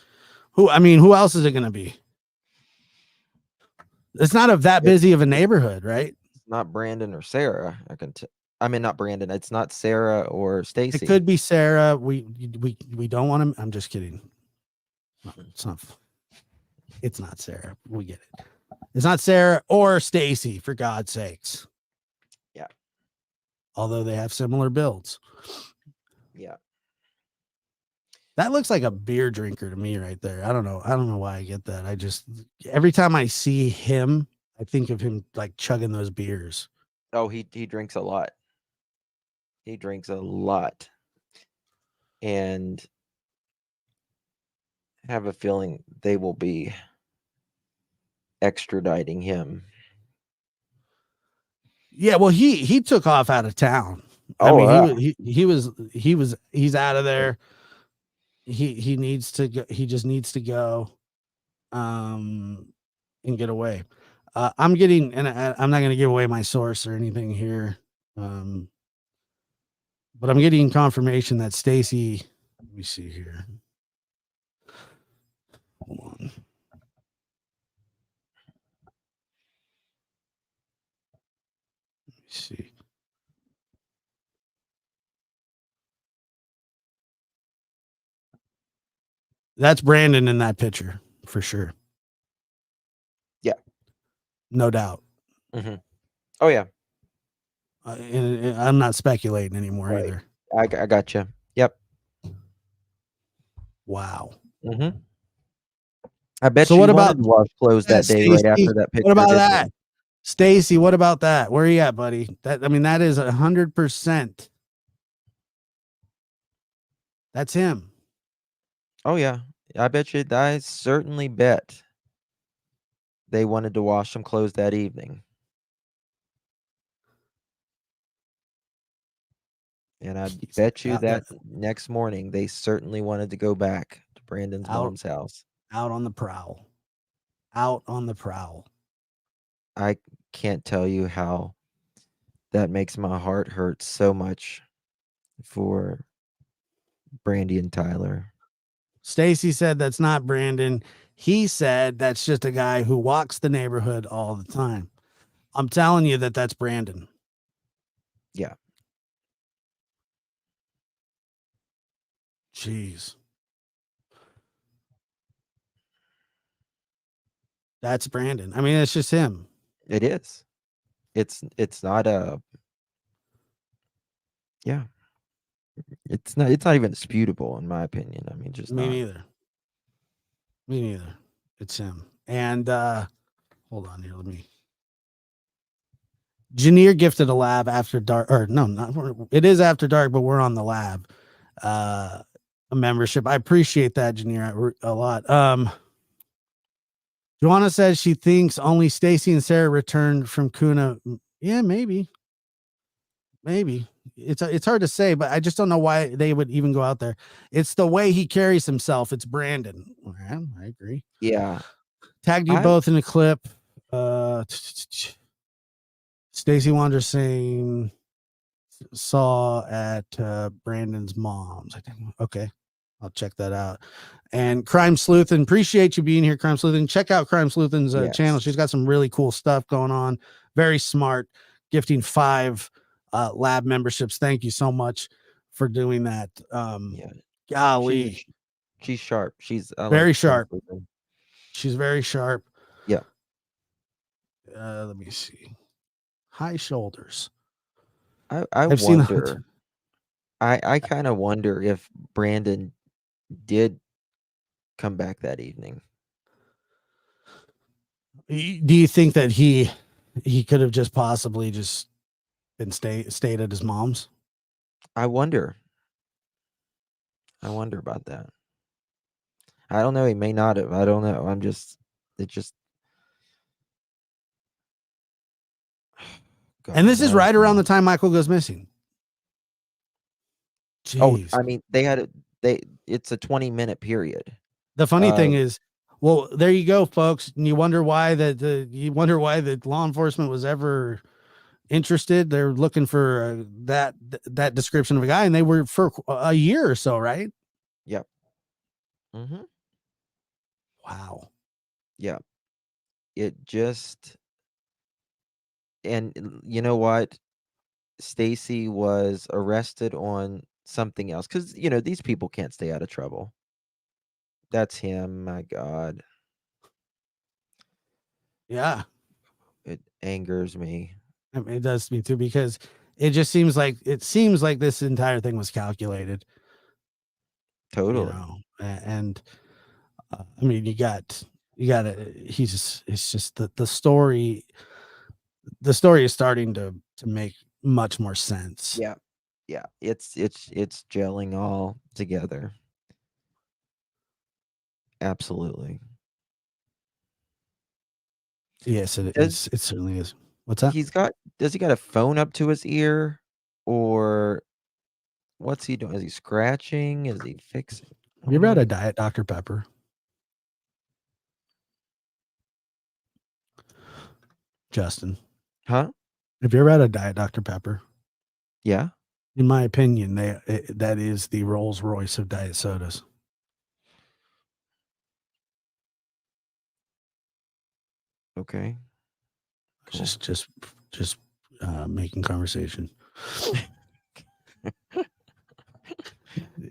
Who else is it going to be? It's not that busy of a neighborhood, right? It's not Brandon or Sarah. I mean, not Brandon. It's not Sarah or Stacey. It could be Sarah. We don't want him. I'm just kidding. No, it's not. It's not Sarah. We get it. It's not Sarah or Stacey, for God's sakes. Yeah. Although they have similar builds. Yeah. That looks like a beer drinker to me right there. I don't know why I get that. I just, every time I see him, I think of him like chugging those beers. Oh, he drinks a lot. He drinks a lot. And I have a feeling they will be extraditing him. Yeah, well, he took off out of town. Oh, I mean, he's out of there. He needs to go. He just needs to go, and get away. I'm getting, and I'm not going to give away my source or anything here, but I'm getting confirmation that Stacey. Let me see here. Hold on. Let me see. That's Brandon in that picture for sure. Yeah. No doubt. Mm-hmm. Oh, yeah. And I'm not speculating anymore either. I got you. Yep. Wow. Mm-hmm. I bet So you what wanted about to wash clothes that day right after that picture. What about didn't that? you? Stacey, what about that? Where are you at, buddy? That is 100%. That's him. Oh, yeah. I bet you. I certainly bet they wanted to wash some clothes that evening. And I bet you that next morning they certainly wanted to go back to Brandon's mom's house. Out on the prowl. Out on the prowl. I can't tell you how that makes my heart hurt so much for Brandy and Tyler. Stacey said that's not Brandon. He said that's just a guy who walks the neighborhood all the time. I'm telling you that's Brandon. Yeah. Jeez. That's Brandon. I mean, it's just him. It is. It's not a yeah. It's not even disputable in my opinion. I mean, just Me not. neither. Me neither. It's him. And hold on here. Let me. Janier gifted a lab after dark, or no, not it is after dark, but we're on the lab. A membership. I appreciate that, Janier, a lot. Joanna says she thinks only Stacey and Sarah returned from Kuna. Yeah, maybe. Maybe. It's hard to say, but I just don't know why they would even go out there. It's the way he carries himself. It's Brandon. Yeah, I agree. Yeah. Tagged you I both in a clip. Stacey Wondra saying saw at Brandon's mom's. I think. Okay, I'll check that out. And Crime Sleuthin, appreciate you being here, Crime Sleuthin. Check out Crime Sleuthin's channel. She's yes. got some really cool stuff going on. Very smart, gifting 5 lab memberships. Thank you so much for doing that. Yeah. Golly, She's sharp. I like very Crime sharp. Sleuthin. She's very sharp. Yeah. Let me see. High shoulders. I I've seen. wonder. I kind of wonder if Brandon did come back that evening. Do you think that he could have just possibly just been stayed at his mom's? I wonder. I wonder about that. I don't know. He may not have. I don't know. It just. God, And this is I don't right around know. the time Michael goes missing. Oh, Jeez. I mean, it's a 20-minute period. The funny thing is, well, there you go, folks. And you wonder why the law enforcement was ever interested. They're looking for that description of a guy, and they were for a year or so, right? Yep. Mm-hmm. Wow. Yeah. It just, and you know what? Stacey was arrested on something else because these people can't stay out of trouble. That's him. My God, Yeah. it angers me. I mean, it does me too, because it seems like this entire thing was calculated, Totally. and I mean, it's just the story is starting to make much more sense. Yeah. Yeah. It's gelling all together. Absolutely. Yes, it Does is. It certainly is. What's that? does he got a phone up to his ear, or what's he doing? Is he scratching? Is he fixing? Have you ever had a What? Diet Dr. Pepper? Justin, Huh? have you ever had a Diet Dr. Pepper? Yeah. In my opinion, that is the Rolls Royce of diet sodas. Okay. Cool. Just making conversation.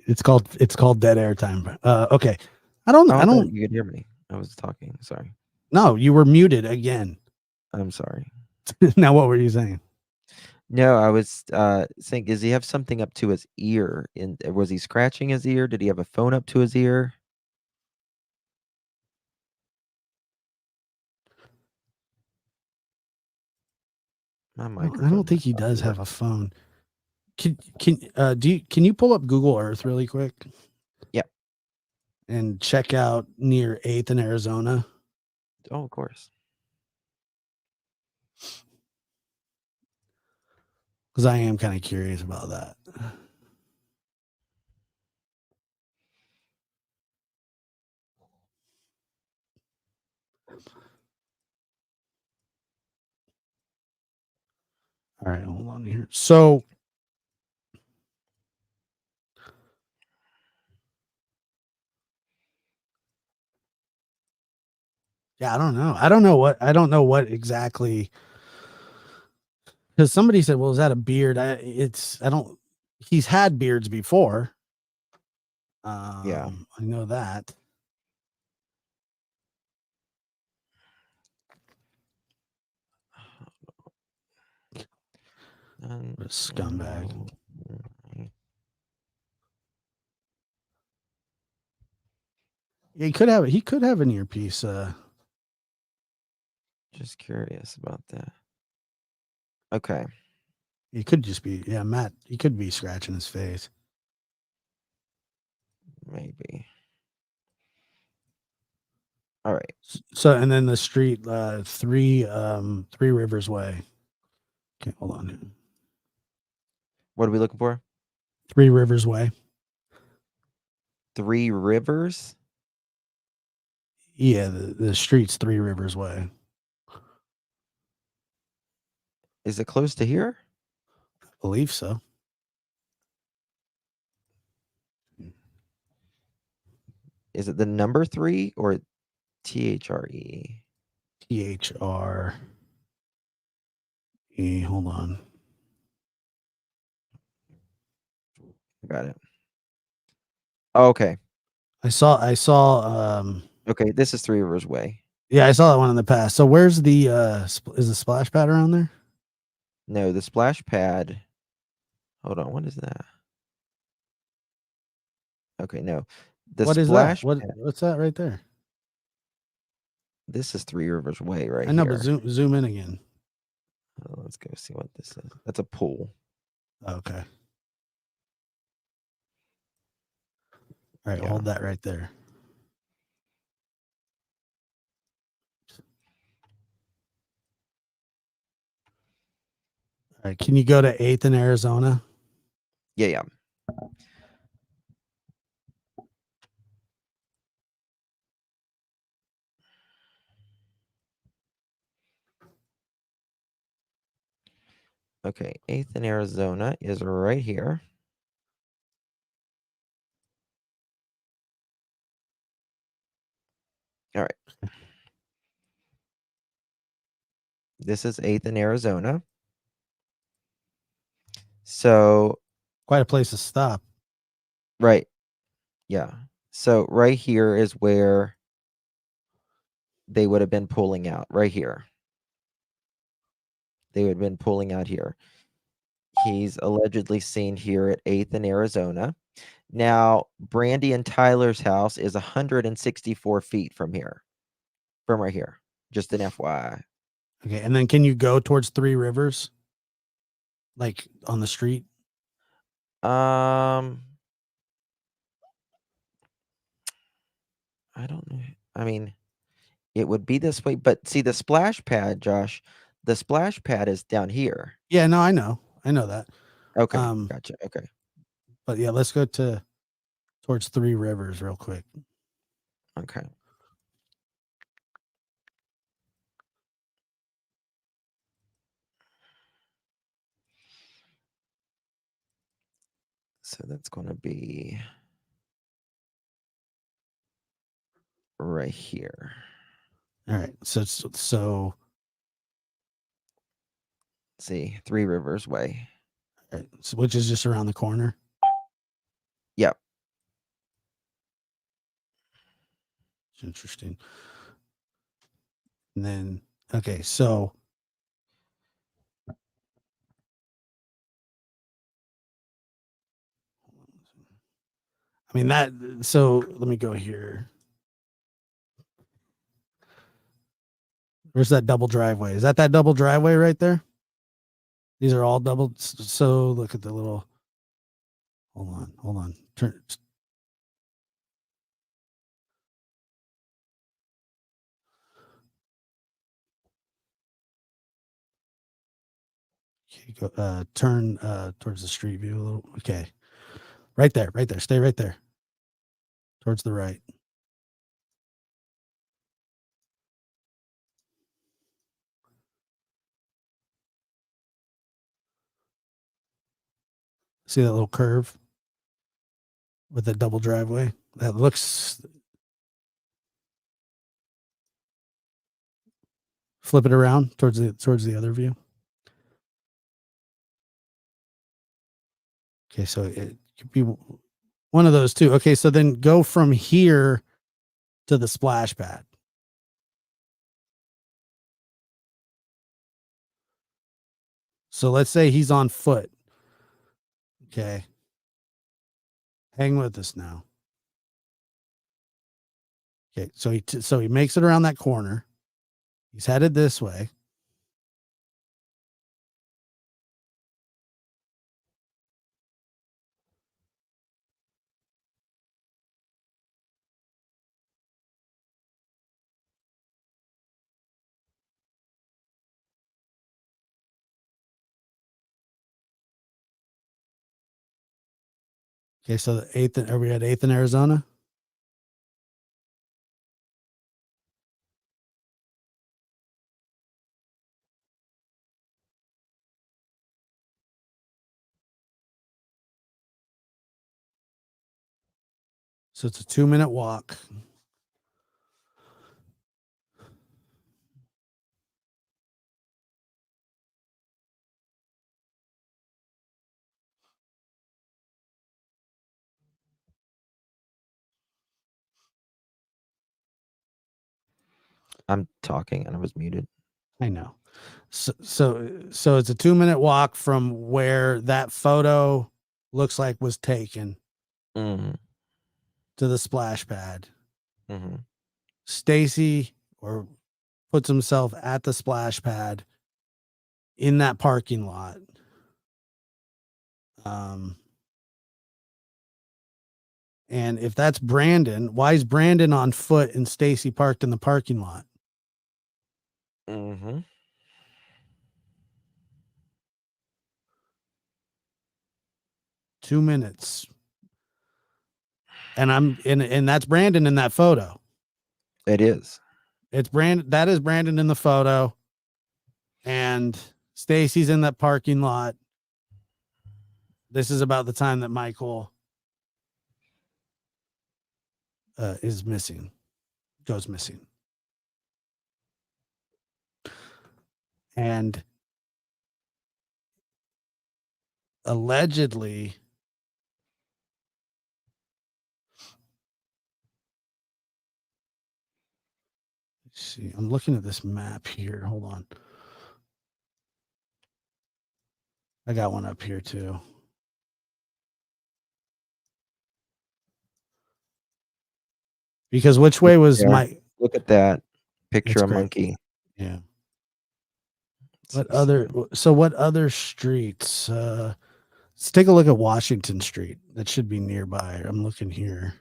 It's called dead air time. Okay. I Oh, I thought don't you could hear me. I was talking. Sorry. No, you were muted again. I'm sorry. Now what were you saying? No, I was saying, does he have something up to his ear? Was he scratching his ear? Did he have a phone up to his ear? My I don't microphone think must he not be does have a working. phone. Can you pull up Google Earth really quick? Yeah. And check out near 8th in Arizona? Oh, of course. Because I am kind of curious about that. All right, hold on here. So Yeah, I don't know. I don't know what exactly, because somebody said, "Well, is that a beard?" I don't. He's had beards before. Yeah. I know that. What a scumbag. Yeah, he could have an earpiece. Just curious about that. Okay. He could just be, yeah, Matt. He could be scratching his face. Maybe. All right. So, and then the street, Three Rivers Way. Okay, hold on. What are we looking for? Three Rivers Way. Three Rivers? Yeah, the street's Three Rivers Way. Is it close to here? I believe so. Is it the number 3 or THRE? THRE. Hold on. Got it. Oh, okay. I saw Okay, this is Three Rivers Way. yeah, I saw that one in the past. So where's the is the splash pad around there? No, the splash pad. Hold on, what is that? Okay, no. The What is that? splash pad. What's that right there? This is Three Rivers Way right I know, but here. zoom in again. Let's go see what this is. That's a pool. Okay. All right, Yeah. hold that right there. All right, can you go to 8th in Arizona? Yeah. Okay, 8th in Arizona is right here. All right. This is 8th in Arizona. So, Quite a place to stop. right. Yeah. So, right here is where they would have been pulling out, right here. They would have been pulling out here. He's allegedly seen here at 8th in Arizona. Now, Brandy and Tyler's house is 164 feet from here, from right here. Just an FYI. Okay, and then can you go towards Three Rivers, like on the street? I don't know. I mean, it would be this way, but see the splash pad, Josh. The splash pad is down here. Yeah, no, I know that. Okay, gotcha. Okay, But yeah, let's go towards Three Rivers real quick. okay. So that's going to be right here. All right, so See, Three Rivers Way. all right, so which is just around the corner. Yep. It's interesting. And then okay, so I mean that. So let me go here. Where's that double driveway? Is that double driveway right there? These are all double. So look at the little. Hold on. Turn. Turn towards the street view a little. Okay, right there. Stay right there. Towards the right. See that little curve with the double driveway? That looks Flip it around towards the other view. Okay, so it could be one of those two. Okay, so then go from here to the splash pad. So let's say he's on foot. Okay. Hang with us now. Okay, so he makes it around that corner. He's headed this way. Okay, so the 8th, are we at 8th in Arizona? So it's a 2-minute walk. I'm talking and I was muted. I know. So it's a 2-minute walk from where that photo looks like was taken Mhm. to the splash pad. Mhm. Stacey or puts himself at the splash pad in that parking lot. And if that's Brandon, why is Brandon on foot and Stacey parked in the parking lot? Mhm. 2 minutes. And that's Brandon in that photo. It is. It's Brandon. That is Brandon in the photo. And Stacey's in that parking lot. This is about the time that Michael is missing, goes missing. And allegedly, let's see, I'm looking at this map here. Hold on. I got one up here too. Because which way was There. my? Look at that It's picture of great. monkey. Yeah. So What other streets? Let's take a look at Washington Street. That should be nearby. I'm looking here.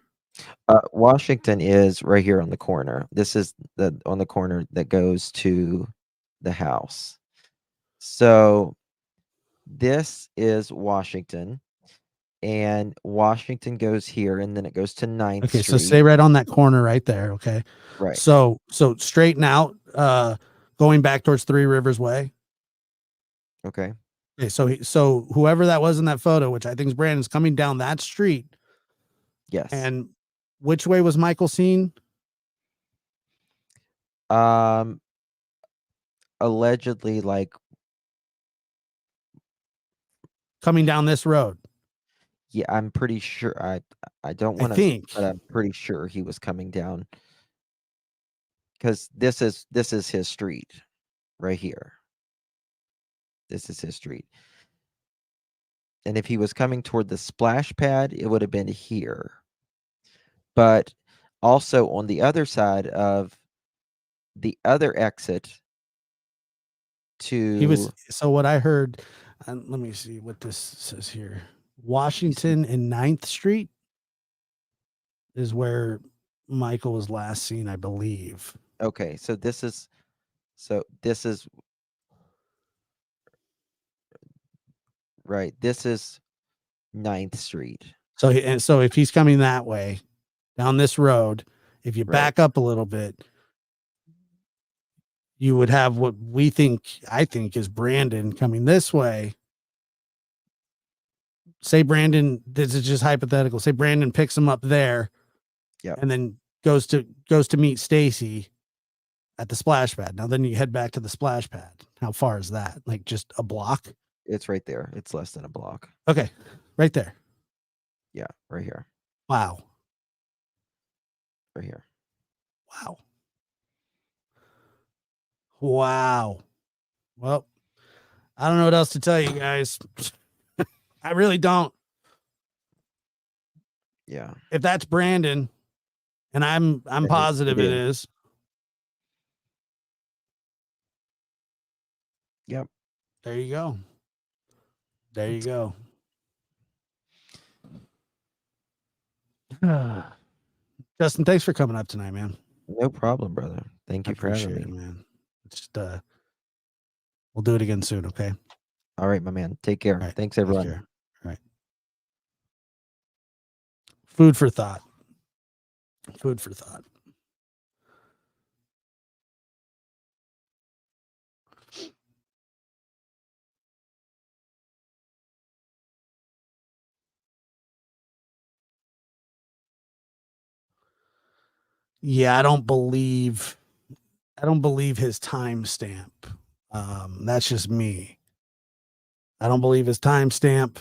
Washington is right here on the corner. This is on the corner that goes to the house. So this is Washington, and Washington goes here, and then it goes to 9th Okay, so Street. stay right on that corner right there. Okay. Right. So straighten out, going back towards Three Rivers Way. Okay. Okay, so whoever that was in that photo, which I think is Brandon's, coming down that street. Yes. And which way was Michael seen? Allegedly, like Coming down this road. yeah, I'm pretty sure. I don't I want to, think. but I'm pretty sure he was coming down because this is his street right here. This is his street. And if he was coming toward the splash pad, it would have been here. But also on the other side of the other exit He was. to So what I heard, let me see what this says here. Washington and 9th Street is where Michael was last seen, I believe. okay, so this is right. This is 9th Street. So if he's coming that way down this road, if you Right. back up a little bit, you would have what I think is Brandon coming this way. Say Brandon, this is just hypothetical. Say Brandon picks him up there, Yep. and then goes to meet Stacey. At the splash pad. Now then you head back to the splash pad. How far is that? Like just a block? It's right there. It's less than a block. Okay. Right there. Yeah, right here. Wow. Right here. Wow. Wow. Well, I don't know what else to tell you guys. I really don't. Yeah. If that's Brandon, and I'm positive it is. Yep. There you go. There you go. Justin, thanks for coming up tonight, man. No problem, brother. Thank you for having me, man. Just we'll do it again soon, okay? All right, my man. Take care. Right. Thanks, everyone. All right. Food for thought. Food for thought. Yeah, I don't believe his timestamp. That's just me. I don't believe his timestamp.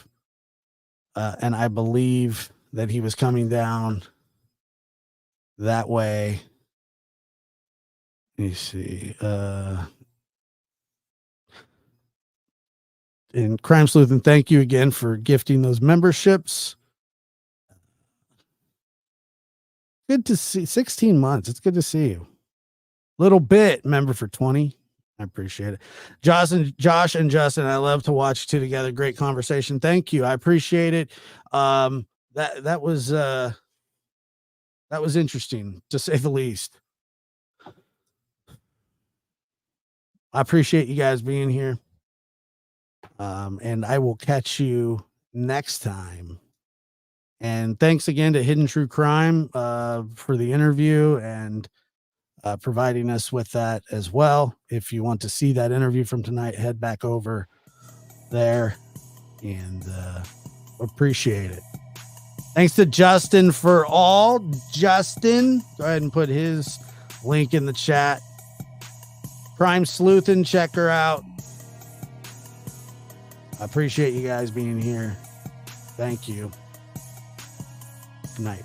And I believe that he was coming down that way. Let me see. And Crime Sleuth, and thank you again for gifting those memberships. Good to see 16 months. It's good to see you. Little bit member for 20. I appreciate it. Josh and Justin, I love to watch you two together. Great conversation. Thank you. I appreciate it. That was interesting, to say the least. I appreciate you guys being here. And I will catch you next time. And thanks again to Hidden True Crime for the interview and providing us with that as well. If you want to see that interview from tonight, head back over there and appreciate it. Thanks to Justin for all. Justin, go ahead and put his link in the chat. Crime Sleuthin', check her out. I appreciate you guys being here. Thank you. Good night.